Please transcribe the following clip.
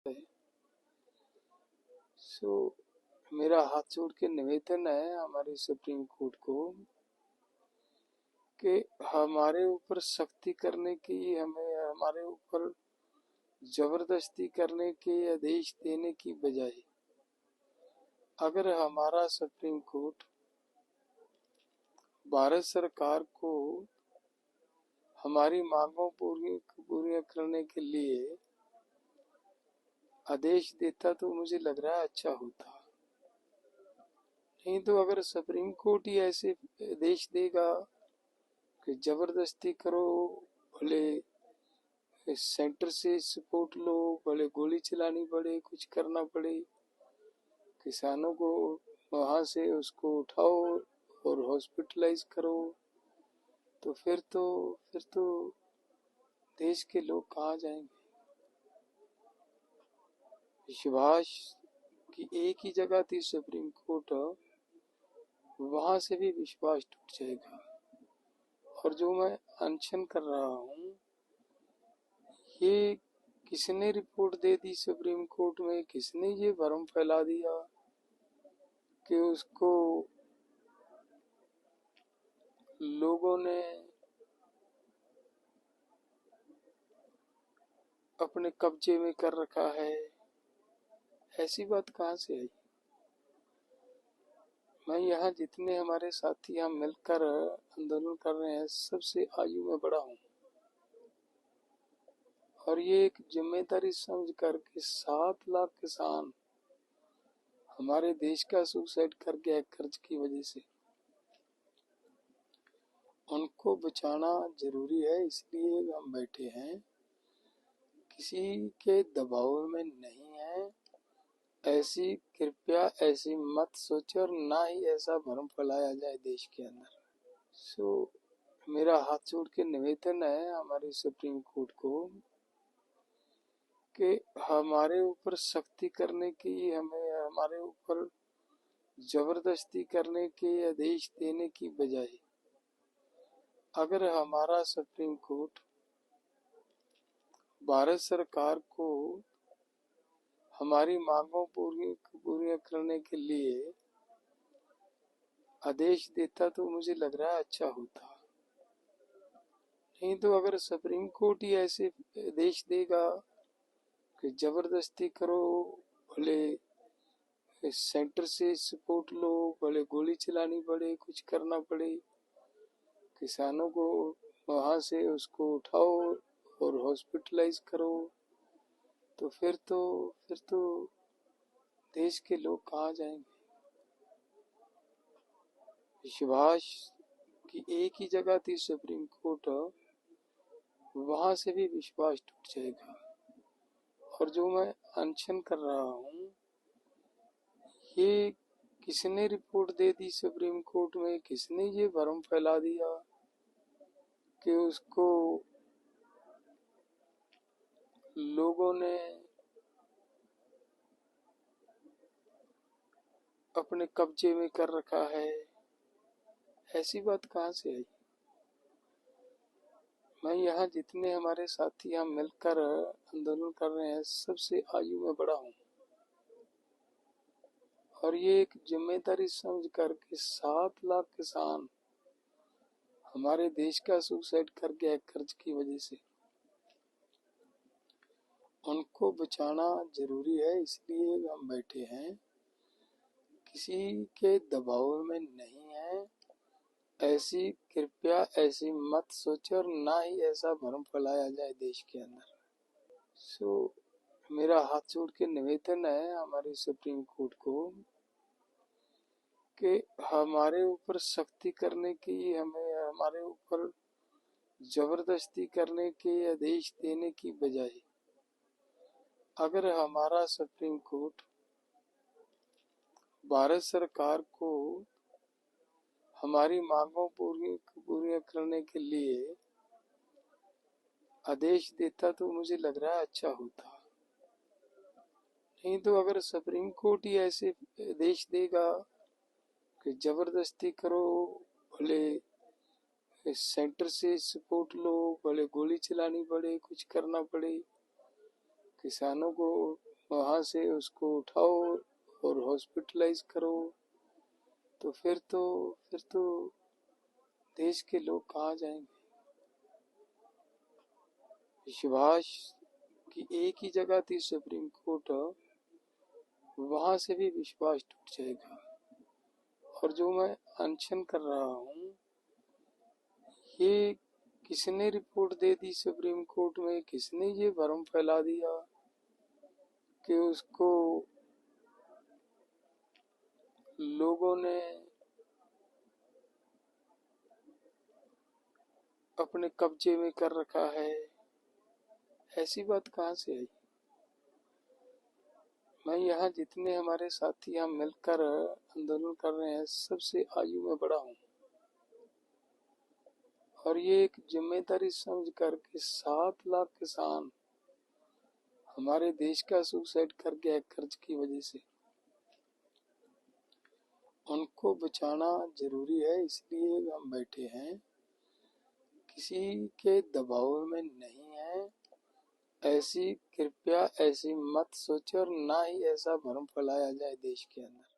है। सो मेरा हाथ जोड़ के निवेदन है हमारे सुप्रीम कोर्ट को कि हमारे ऊपर सख्ती करने की, हमें हमारे ऊपर जबरदस्ती करने के आदेश देने की बजाय अगर हमारा सुप्रीम कोर्ट भारत सरकार को हमारी मांगों पूरी करने के लिए आदेश देता तो मुझे लग रहा है अच्छा होता। नहीं तो अगर सुप्रीम कोर्ट ही ऐसे आदेश देगा कि जबरदस्ती करो, भले सेंटर से सपोर्ट लो, भले गोली चलानी पड़े, कुछ करना पड़े, किसानों को वहां से उसको उठाओ और हॉस्पिटलाइज करो, तो फिर तो देश के लोग कहाँ जाएंगे। विश्वास की एक ही जगह थी सुप्रीम कोर्ट, वहां से भी विश्वास टूट जाएगा। और जो मैं अनशन कर रहा हूँ, ये किसने रिपोर्ट दे दी सुप्रीम कोर्ट में, किसने ये भ्रम फैला दिया कि उसको लोगों ने अपने कब्जे में कर रखा है। ऐसी बात कहाँ से आई। मैं यहाँ जितने हमारे साथी यहाँ मिलकर आंदोलन कर रहे हैं, सबसे आयु में बड़ा हूँ और ये एक जिम्मेदारी समझ कर के 7 लाख किसान हमारे देश का सुसाइड कर गया कर्ज की वजह से। उनको बचाना जरूरी है, इसलिए हम बैठे हैं, किसी के दबाव में नहीं है। ऐसी कृपया ऐसी मत सोचो और ना ही ऐसा भ्रम फैलाया जाए देश के अंदर। सो मेरा हाथ जोड़ के निवेदन है हमारे सुप्रीम कोर्ट को कि हमारे ऊपर सख्ती करने की, हमें हमारे ऊपर जबरदस्ती करने के आदेश देने की बजाय अगर हमारा सुप्रीम कोर्ट भारत सरकार को हमारी मांगों पूरी करने के लिए आदेश देता तो मुझे लग रहा है अच्छा होता। नहीं तो अगर सुप्रीम कोर्ट ही ऐसे आदेश देगा कि जबरदस्ती करो, भले सेंटर से सपोर्ट लो, भले गोली चलानी पड़े, कुछ करना पड़े, किसानों को वहां से उसको उठाओ और हॉस्पिटलाइज करो, तो फिर तो देश के लोग कहाँ जाएंगे। विश्वास की एक ही जगह थी सुप्रीम कोर्ट, वहां से भी विश्वास टूट जाएगा। और जो मैं अनशन कर रहा हूँ, ये किसने रिपोर्ट दे दी सुप्रीम कोर्ट में, किसने ये भ्रम फैला दिया कि उसको लोगों ने अपने कब्जे में कर रखा है। ऐसी बात कहाँ से आई। मैं यहाँ जितने हमारे साथी यहाँ मिलकर आंदोलन कर रहे हैं, सबसे आयु में बड़ा हूँ और ये एक जिम्मेदारी समझ कर के 7 लाख किसान हमारे देश का सुसाइड कर गया कर्ज की वजह से। उनको बचाना जरूरी है, इसलिए हम बैठे हैं, किसी के दबाव में नहीं है। ऐसी कृपया ऐसी मत सोचो और ना ही ऐसा भ्रम फैलाया जाए देश के अंदर। सो मेरा हाथ जोड़ के निवेदन है हमारे सुप्रीम कोर्ट को कि हमारे ऊपर सख्ती करने की, हमें हमारे ऊपर जबरदस्ती करने के आदेश देने की बजाय अगर हमारा सुप्रीम कोर्ट भारत सरकार को हमारी मांगों पूरी करने के लिए आदेश देता तो मुझे लग रहा है अच्छा होता। नहीं तो अगर सुप्रीम कोर्ट ही ऐसे आदेश देगा कि जबरदस्ती करो, भले सेंटर से सपोर्ट लो, भले गोली चलानी पड़े, कुछ करना पड़े, किसानों को वहाँ से उसको उठाओ और हॉस्पिटलाइज करो, तो फिर तो देश के लोग कहाँ जाएंगे? विश्वास की एक ही जगह थी सुप्रीम कोर्ट, वहां से भी विश्वास टूट जाएगा। और जो मैं अनशन कर रहा हूँ, ये किसने रिपोर्ट दे दी सुप्रीम कोर्ट में, किसने ये भ्रम फैला दिया कि उसको लोगों ने अपने कब्जे में कर रखा है? ऐसी बात कहाँ से आई? मैं यहाँ जितने हमारे साथी हम मिलकर आंदोलन कर रहे हैं, सबसे आयु में बड़ा हूँ, और ये एक जिम्मेदारी समझ कर के 7 लाख किसान हमारे देश का सुसाइड कर गया है कर्ज की वजह से। उनको बचाना जरूरी है, इसलिए हम बैठे हैं, किसी के दबाव में नहीं है। ऐसी कृपया ऐसी मत सोचो, और ना ही ऐसा भ्रम फैलाया जाए देश के अंदर।